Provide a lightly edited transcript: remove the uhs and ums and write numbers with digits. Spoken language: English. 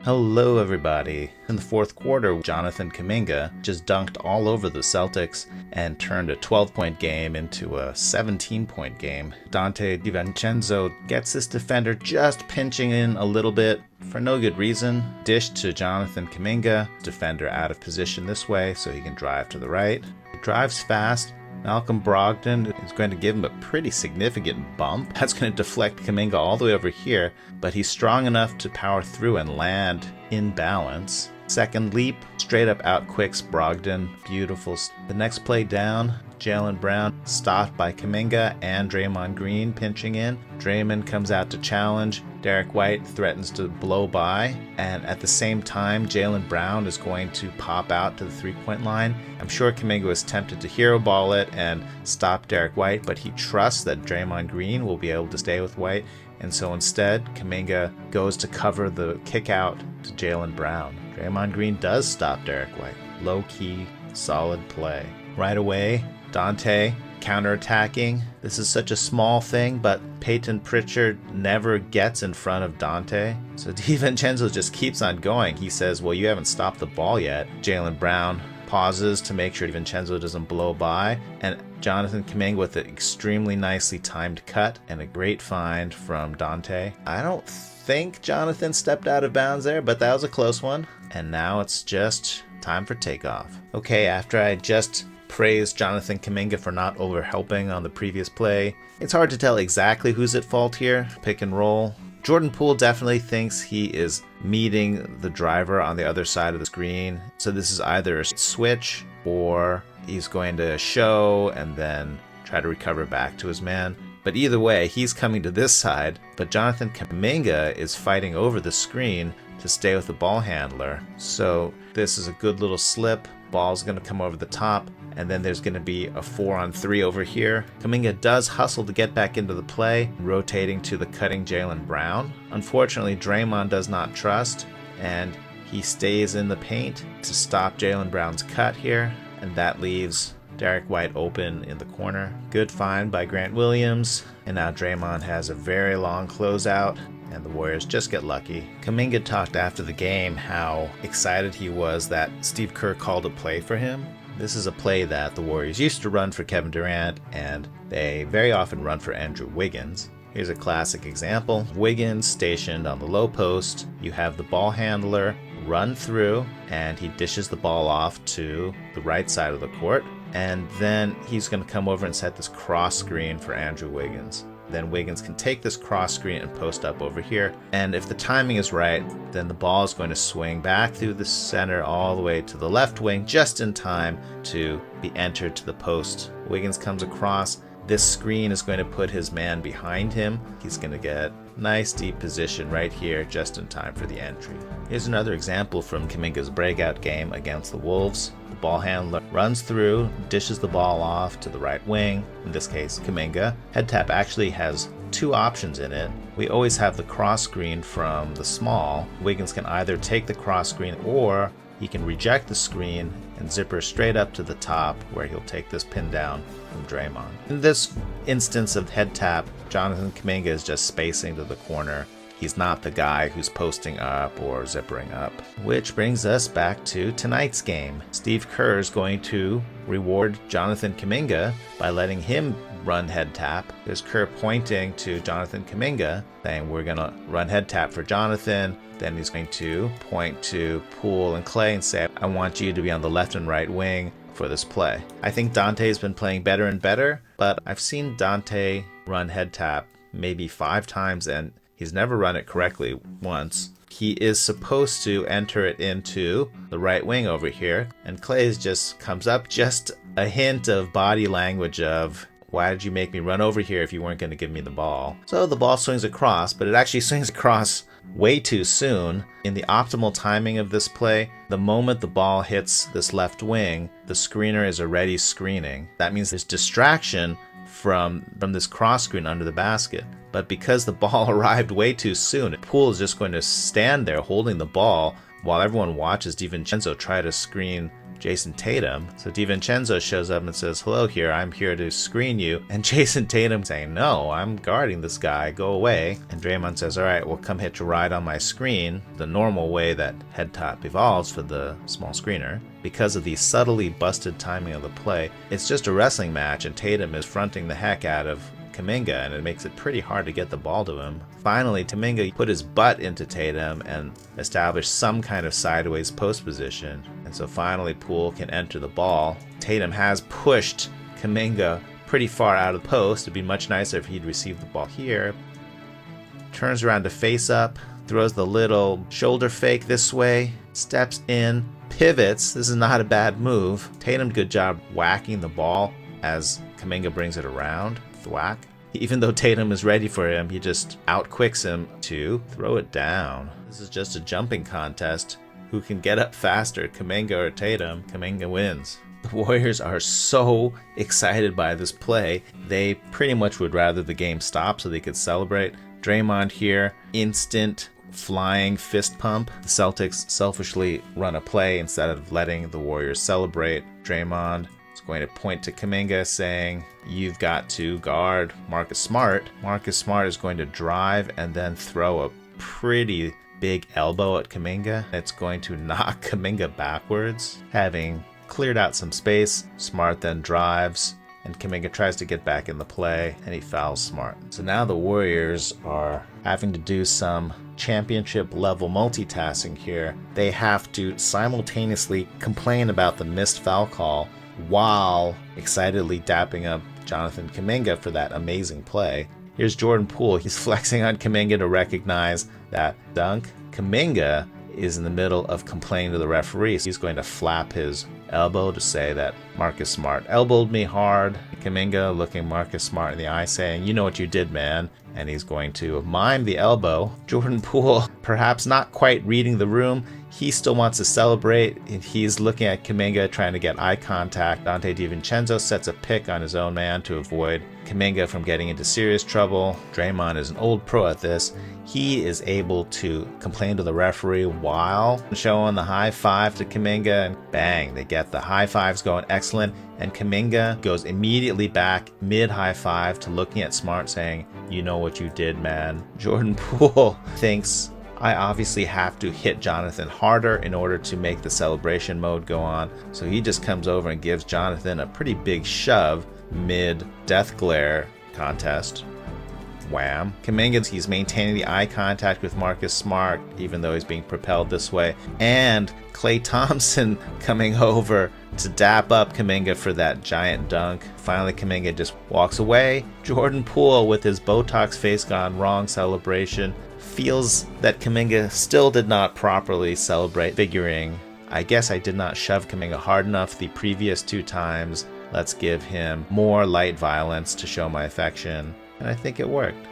Hello everybody. In the fourth quarter, Jonathan Kuminga just dunked all over the Celtics and turned a 12-point game into a 17-point game. Donte DiVincenzo gets this defender just pinching in a little bit for no good reason. Dish to Jonathan Kuminga, defender out of position this way so he can drive to the right. He drives fast. Malcolm Brogdon is going to give him a pretty significant bump. That's going to deflect Kuminga all the way over here, but he's strong enough to power through and land in balance. Second leap, straight up outquicks Brogdon. Beautiful. The next play down, Jaylen Brown stopped by Kuminga and Draymond Green pinching in. Draymond comes out to challenge. Derrick White threatens to blow by, and at the same time, Jaylen Brown is going to pop out to the three-point line. I'm sure Kuminga was tempted to hero ball it and stop Derrick White, but he trusts that Draymond Green will be able to stay with White, and so instead, Kuminga goes to cover the kick out to Jaylen Brown. Draymond Green does stop Derrick White. Low-key, solid play. Right away, Donte counterattacking. This is such a small thing, but Peyton Pritchard never gets in front of Donte. So DiVincenzo just keeps on going. He says, well, you haven't stopped the ball yet. Jaylen Brown pauses to make sure DiVincenzo doesn't blow by. And Jonathan Kuminga with an extremely nicely timed cut and a great find from Donte. I don't think Jonathan stepped out of bounds there, but that was a close one. And now it's just time for takeoff. Okay, after I just praised Jonathan Kuminga for not overhelping on the previous play, it's hard to tell exactly who's at fault here. Pick and roll. Jordan Poole definitely thinks he is meeting the driver on the other side of the screen. So this is either a switch or he's going to show and then try to recover back to his man. But either way, he's coming to this side, but Jonathan Kuminga is fighting over the screen to stay with the ball handler. So this is a good little slip. Ball's going to come over the top, and then there's going to be a 4-on-3 over here. Kuminga does hustle to get back into the play, rotating to the cutting Jaylen Brown. Unfortunately, Draymond does not trust, and he stays in the paint to stop Jaylen Brown's cut here, and that leaves Derrick White open in the corner. Good find by Grant Williams, and now Draymond has a very long closeout, and the Warriors just get lucky. Kuminga talked after the game how excited he was that Steve Kerr called a play for him. This is a play that the Warriors used to run for Kevin Durant, and they very often run for Andrew Wiggins. Here's a classic example. Wiggins stationed on the low post. You have the ball handler run through, and he dishes the ball off to the right side of the court. And then he's going to come over and set this cross screen for Andrew Wiggins. Then Wiggins can take this cross screen and post up over here. And if the timing is right, then the ball is going to swing back through the center all the way to the left wing just in time to be entered to the post. Wiggins comes across. This screen is going to put his man behind him. He's going to get nice deep position right here just in time for the entry. Here's another example from Kuminga's breakout game against the Wolves. The ball handler runs through, dishes the ball off to the right wing. In this case, Kuminga. Head tap actually has two options in it. We always have the cross screen from the small. Wiggins can either take the cross screen or he can reject the screen and zipper straight up to the top where he'll take this pin down from Draymond. In this instance of head tap, Jonathan Kuminga is just spacing to the corner. He's not the guy who's posting up or zippering up. Which brings us back to tonight's game. Steve Kerr is going to reward Jonathan Kuminga by letting him run head tap. There's Kerr pointing to Jonathan Kuminga, saying we're going to run head tap for Jonathan. Then he's going to point to Poole and Klay and say, I want you to be on the left and right wing for this play. I think Donte's been playing better and better, but I've seen Donte run head tap maybe 5 times and he's never run it correctly once. He is supposed to enter it into the right wing over here, and Klay just comes up, just a hint of body language of, why did you make me run over here if you weren't going to give me the ball? So the ball swings across, but it actually swings across way too soon. In the optimal timing of this play, the moment the ball hits this left wing, the screener is already screening. That means there's distraction from this cross screen under the basket. But because the ball arrived way too soon, Poole is just going to stand there holding the ball while everyone watches DiVincenzo try to screen Jayson Tatum. So DiVincenzo shows up and says, hello here, I'm here to screen you. And Jayson Tatum saying, no, I'm guarding this guy, go away. And Draymond says, all right, well, come hitch a ride on my screen, the normal way that head top evolves for the small screener. Because of the subtly busted timing of the play, it's just a wrestling match, and Tatum is fronting the heck out of Kuminga, and it makes it pretty hard to get the ball to him. Finally, Kuminga put his butt into Tatum and established some kind of sideways post position. And so finally Poole can enter the ball. Tatum has pushed Kuminga pretty far out of the post. It'd be much nicer if he'd received the ball here. Turns around to face up, throws the little shoulder fake this way, steps in, pivots. This is not a bad move. Tatum, good job whacking the ball as Kuminga brings it around. Thwack. Even though Tatum is ready for him, he just outquicks him to throw it down. This is just a jumping contest. Who can get up faster, Kuminga or Tatum? Kuminga wins. The Warriors are so excited by this play, they pretty much would rather the game stop so they could celebrate. Draymond here, instant flying fist pump. The Celtics selfishly run a play instead of letting the Warriors celebrate. Draymond is going to point to Kuminga saying, you've got to guard Marcus Smart. Marcus Smart is going to drive and then throw a pretty big elbow at Kuminga. It's going to knock Kuminga backwards. Having cleared out some space, Smart then drives, and Kuminga tries to get back in the play, and he fouls Smart. So now the Warriors are having to do some championship level multitasking here. They have to simultaneously complain about the missed foul call while excitedly dapping up Jonathan Kuminga for that amazing play. Here's Jordan Poole. He's flexing on Kuminga to recognize that dunk. Kuminga is in the middle of complaining to the referee. He's going to flap his elbow to say that Marcus Smart elbowed me hard. Kuminga looking Marcus Smart in the eye saying, you know what you did, man. And he's going to mime the elbow. Jordan Poole, perhaps not quite reading the room, he still wants to celebrate. He's looking at Kuminga, trying to get eye contact. Donte DiVincenzo sets a pick on his own man to avoid Kuminga from getting into serious trouble. Draymond is an old pro at this. He is able to complain to the referee while showing the high five to Kuminga, and bang, they get the high fives going, excellent. And Kuminga goes immediately back mid-high five to looking at Smart saying, you know what you did, man. Jordan Poole thinks, I obviously have to hit Jonathan harder in order to make the celebration mode go on. So he just comes over and gives Jonathan a pretty big shove mid-death glare contest. Wham. Kuminga, he's maintaining the eye contact with Marcus Smart, even though he's being propelled this way. And Klay Thompson coming over to dap up Kuminga for that giant dunk. Finally, Kuminga just walks away. Jordan Poole, with his Botox face gone wrong celebration, feels that Kuminga still did not properly celebrate, figuring, I guess I did not shove Kuminga hard enough the previous two times. Let's give him more light violence to show my affection. And I think it worked.